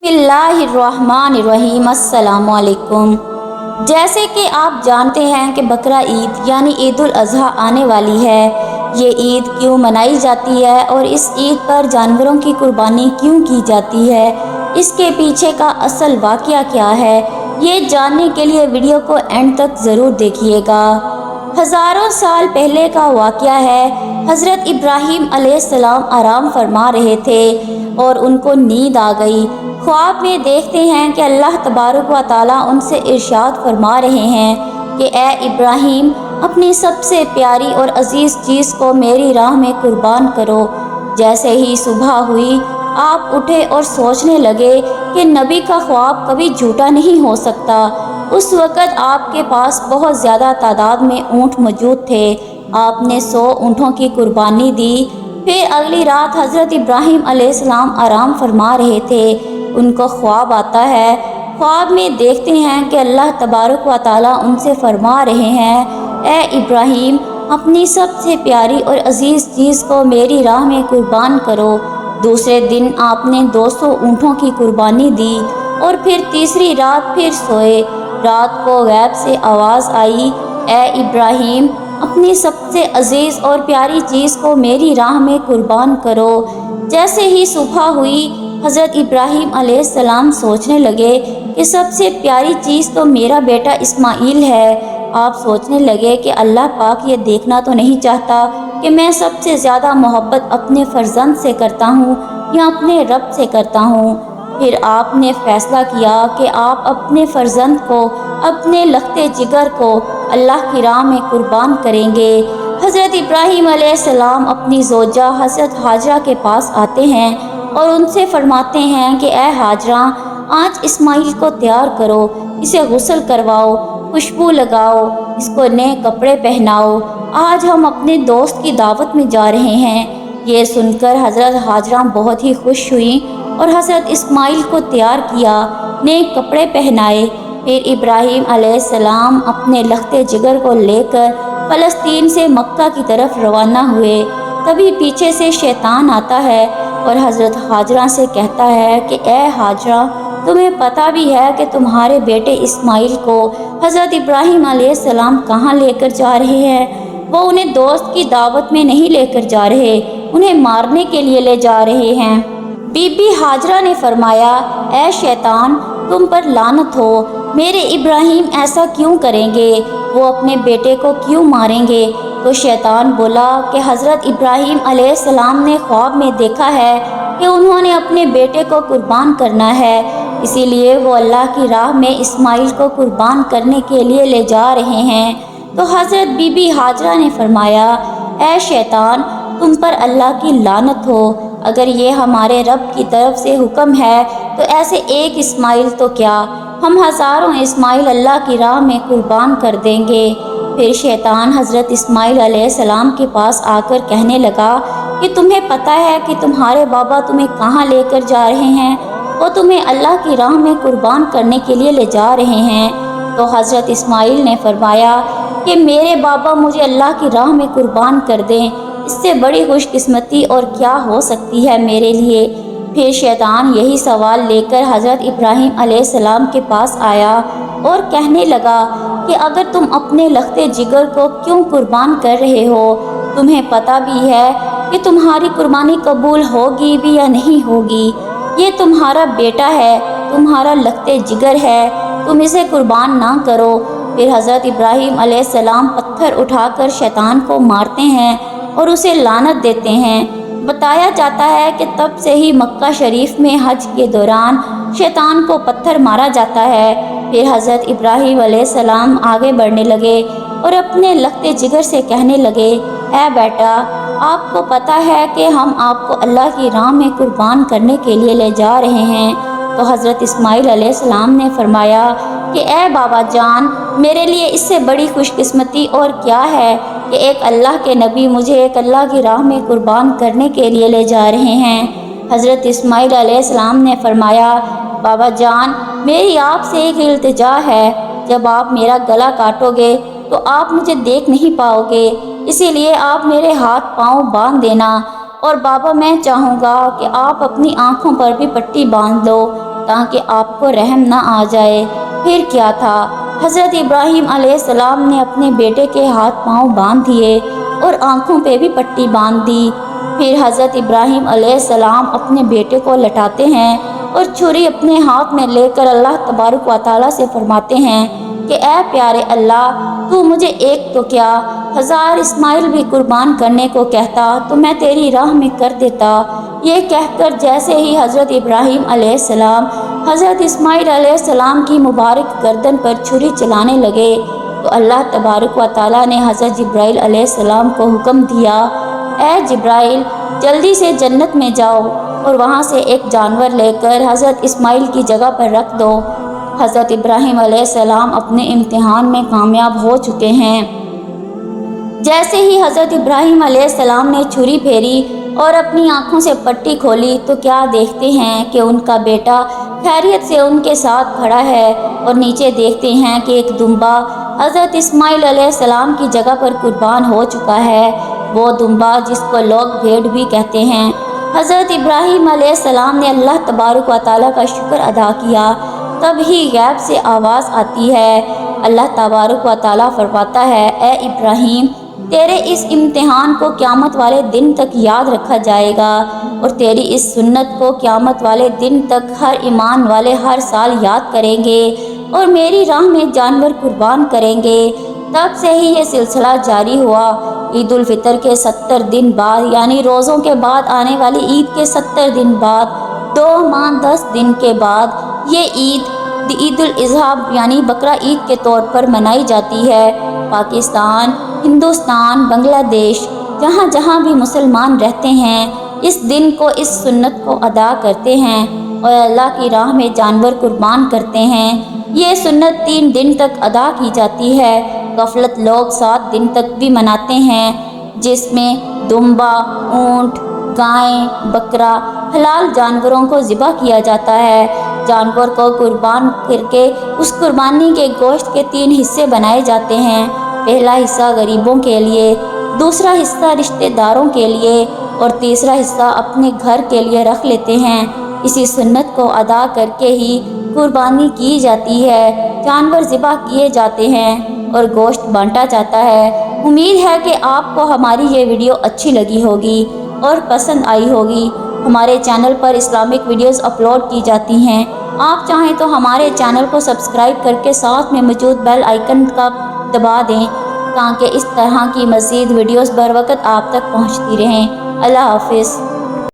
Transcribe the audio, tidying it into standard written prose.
बिस्मिल्लाहिर्रहमानिर्रहीम। अस्सलाम वालेकुम। जैसे कि आप जानते हैं कि बकरा ईद यानी ईद उल अज़हा आने वाली है। ये ईद क्यों मनाई जाती है और इस ईद पर जानवरों की कुर्बानी क्यों की जाती है, इसके पीछे का असल वाक़या क्या है, ये जानने के लिए वीडियो को एंड तक ज़रूर देखिएगा। हज़ारों साल पहले का वाक़या है। हज़रत इब्राहीम अलैहिस्सलाम आराम फरमा रहे थे और उनको नींद आ गई। ख्वाब में देखते हैं कि अल्लाह तबारक व तआला उनसे इरशाद फरमा रहे हैं कि ए इब्राहीम, अपनी सबसे प्यारी और अज़ीज़ चीज़ को मेरी राह में कुर्बान करो। जैसे ही सुबह हुई, आप उठे और सोचने लगे कि नबी का ख्वाब कभी झूठा नहीं हो सकता। उस वक़्त आपके पास बहुत ज़्यादा तादाद में ऊँट मौजूद थे। आपने 100 ऊँटों की कुर्बानी दी। फिर अगली रात हज़रत इब्राहीम अलैहिस्सलाम आराम फरमा रहे थे। उनको ख्वाब आता है। ख्वाब में देखते हैं कि अल्लाह तबारक व तआला उनसे फरमा रहे हैं, ए इब्राहीम, अपनी सबसे प्यारी और अज़ीज़ चीज़ को मेरी राह में कुर्बान करो। दूसरे दिन आपने 200 ऊँटों की कुर्बानी दी और फिर तीसरी रात फिर सोए। रात को गैब से आवाज़ आई, ए इब्राहीम, अपनी सबसे अज़ीज़ और प्यारी चीज़ को मेरी राह में कुर्बान करो। जैसे ही सुबह हुई, हज़रत इब्राहीम अलैहिस्सलाम सोचने लगे कि सबसे प्यारी चीज़ तो मेरा बेटा इस्माइल है। आप सोचने लगे कि अल्लाह पाक ये देखना तो नहीं चाहता कि मैं सबसे ज़्यादा मोहब्बत अपने फ़र्जंद से करता हूँ या अपने रब से करता हूँ। फिर आपने फ़ैसला किया कि आप अपने फ़र्जंद को, अपने लखते जिगर को अल्लाह की राह में कुर्बान करेंगे। हज़रत इब्राहीम अलैहिस्सलाम अपनी ज़ौजा हज़रत हाजरा के पास आते हैं और उनसे फरमाते हैं कि ए हाजरा, आज इस्माइल को तैयार करो, इसे गुस्ल करवाओ, खुशबू लगाओ, इसको नए कपड़े पहनाओ। आज हम अपने दोस्त की दावत में जा रहे हैं। ये सुनकर हज़रत हाजरा बहुत ही खुश हुई और हज़रत इस्माइल को तैयार किया, नए कपड़े पहनाए। फिर इब्राहीम अलैहिस्सलाम अपने लखते जिगर को लेकर फ़लस्तीन से मक्का की तरफ रवाना हुए। तभी पीछे से शैतान आता है और हज़रत हाजरा से कहता है कि ए हाजरा, तुम्हें पता भी है कि तुम्हारे बेटे इस्माइल को हज़रत इब्राहीम अलैहिस्सलाम कहाँ लेकर जा रहे हैं? वो उन्हें दोस्त की दावत में नहीं लेकर जा रहे, उन्हें मारने के लिए ले जा रहे हैं। बीबी हाजरा ने फरमाया, ए शैतान, तुम पर लानत हो, मेरे इब्राहीम ऐसा क्यों करेंगे? वो अपने बेटे को क्यों मारेंगे? तो शैतान बोला कि हज़रत इब्राहीम अलैहिस्सलाम ने ख्वाब में देखा है कि उन्होंने अपने बेटे को कुर्बान करना है, इसीलिए वो अल्लाह की राह में इस्माइल को कुर्बान करने के लिए ले जा रहे हैं। तो हज़रत बीबी हाजरा ने फरमाया, ए शैतान, तुम पर अल्लाह की लानत हो, अगर ये हमारे रब की तरफ से हुक्म है तो ऐसे एक इस्माइल तो क्या, हम हज़ारों इस्माइल अल्लाह की राह में कुर्बान कर देंगे। फिर शैतान हज़रत इस्माइल अलैहिस्सलाम के पास आकर कहने लगा कि तुम्हें पता है कि तुम्हारे बाबा तुम्हें कहाँ लेकर जा रहे हैं? वो तुम्हें अल्लाह की राह में कुर्बान करने के लिए ले जा रहे हैं। तो हज़रत इस्माइल ने फरमाया कि मेरे बाबा मुझे अल्लाह की राह में कुर्बान कर दें, इससे बड़ी खुशकिस्मती और क्या हो सकती है मेरे लिए। फिर शैतान यही सवाल लेकर हज़रत इब्राहीम अलैहिस्सलाम के पास आया और कहने लगा कि अगर तुम अपने लखते जिगर को क्यों कुर्बान कर रहे हो? तुम्हें पता भी है कि तुम्हारी कुर्बानी कबूल होगी भी या नहीं होगी। ये तुम्हारा बेटा है, तुम्हारा लखते जिगर है, तुम इसे कुर्बान ना करो। फिर हज़रत इब्राहीम अलैहिस्सलाम पत्थर उठाकर शैतान को मारते हैं और उसे लानत देते हैं। बताया जाता है कि तब से ही मक्का शरीफ में हज के दौरान शैतान को पत्थर मारा जाता है। फिर हज़रत इब्राहीम अलैहिस्सलाम आगे बढ़ने लगे और अपने लखते जिगर से कहने लगे, ए बेटा, आपको पता है कि हम आपको अल्लाह की राह में कुर्बान करने के लिए ले जा रहे हैं। तो हज़रत इस्माइल अलैहिस्सलाम ने फरमाया कि ए बाबा जान, मेरे लिए इससे बड़ी खुशकिस्मती और क्या है कि एक अल्लाह के नबी मुझे एक अल्लाह की राह में कुर्बान करने के लिए ले जा रहे हैं। हज़रत इस्माइल अलैहिस्सलाम ने फरमाया, बाबा जान, मेरी आपसे एक इल्तिजा है, जब आप मेरा गला काटोगे तो आप मुझे देख नहीं पाओगे, इसीलिए आप मेरे हाथ पाँव बांध देना। और बाबा, मैं चाहूँगा कि आप अपनी आँखों पर भी पट्टी बांध लो, تاکہ آپ کو رحم نہ آ جائے۔ پھر کیا تھا، حضرت ابراہیم علیہ السلام نے اپنے بیٹے کے ہاتھ پاؤں باندھ دیے اور آنکھوں پہ بھی پٹی باندھ دی۔ پھر حضرت ابراہیم علیہ السلام اپنے بیٹے کو لٹاتے ہیں اور چھری اپنے ہاتھ میں لے کر اللہ تبارک و تعالیٰ سے فرماتے ہیں کہ اے پیارے اللہ، تو مجھے ایک تو کیا 1000 اسماعیل بھی قربان کرنے کو کہتا تو میں تیری راہ میں کر دیتا۔ یہ کہہ کر جیسے ہی حضرت ابراہیم علیہ السلام حضرت اسماعیل علیہ السلام کی مبارک گردن پر چھری چلانے لگے تو اللہ تبارک و تعالیٰ نے حضرت جبرائیل علیہ السلام کو حکم دیا، اے جبرائیل، جلدی سے جنت میں جاؤ اور وہاں سے ایک جانور لے کر حضرت اسماعیل کی جگہ پر رکھ دو۔ حضرت ابراہیم علیہ السلام اپنے امتحان میں کامیاب ہو چکے ہیں۔ جیسے ہی حضرت ابراہیم علیہ السلام نے چھری پھیری اور اپنی آنکھوں سے پٹی کھولی تو کیا دیکھتے ہیں کہ ان کا بیٹا خیریت سے ان کے ساتھ کھڑا ہے، اور نیچے دیکھتے ہیں کہ ایک دمبا حضرت اسماعیل علیہ السلام کی جگہ پر قربان ہو چکا ہے، وہ دمبا جس کو لوگ بھیڑ بھی کہتے ہیں۔ حضرت ابراہیم علیہ السلام نے اللہ تبارک و تعالیٰ کا شکر ادا کیا، تب ہی غیب سے آواز آتی ہے، اللہ تبارک و تعالیٰ فرماتا ہے، اے ابراہیم، تیرے اس امتحان کو قیامت والے دن تک یاد رکھا جائے گا، اور تیری اس سنت کو قیامت والے دن تک ہر ایمان والے ہر سال یاد کریں گے اور میری راہ میں جانور قربان کریں گے۔ تب سے ہی یہ سلسلہ جاری ہوا۔ عید الفطر کے 70 دن بعد، یعنی روزوں کے بعد آنے والی عید کے 70 دن بعد، 2 ماہ 10 دن کے بعد یہ عید الاضحیٰ یعنی بقرہ عید کے طور پر منائی جاتی ہے۔ پاکستان، ہندوستان، بنگلہ دیش، جہاں جہاں بھی مسلمان رہتے ہیں، اس دن کو، اس سنت کو ادا کرتے ہیں اور اللہ کی راہ میں جانور قربان کرتے ہیں۔ یہ سنت 3 دن تک ادا کی جاتی ہے۔ غفلت لوگ 7 دن تک بھی مناتے ہیں، جس میں دمبا، اونٹ، گائیں، بکرا، حلال جانوروں کو ذبح کیا جاتا ہے۔ جانور کو قربان کر کے اس قربانی کے گوشت کے 3 حصے بنائے جاتے ہیں۔ پہلا حصہ غریبوں کے لیے، دوسرا حصہ رشتہ داروں کے لیے اور تیسرا حصہ اپنے گھر کے لیے رکھ لیتے ہیں۔ اسی سنت کو ادا کر کے ہی قربانی کی جاتی ہے، جانور ذبح کیے جاتے ہیں اور گوشت بانٹا جاتا ہے۔ امید ہے کہ آپ کو ہماری یہ ویڈیو اچھی لگی ہوگی اور پسند آئی ہوگی۔ ہمارے چینل پر اسلامک ویڈیوز اپلوڈ کی جاتی ہیں۔ آپ چاہیں تو ہمارے چینل کو سبسکرائب کر کے ساتھ میں موجود بیل آئیکن کا دبا دیں تاکہ اس طرح کی مزید ویڈیوز بر وقت آپ تک پہنچتی رہیں۔ اللہ حافظ۔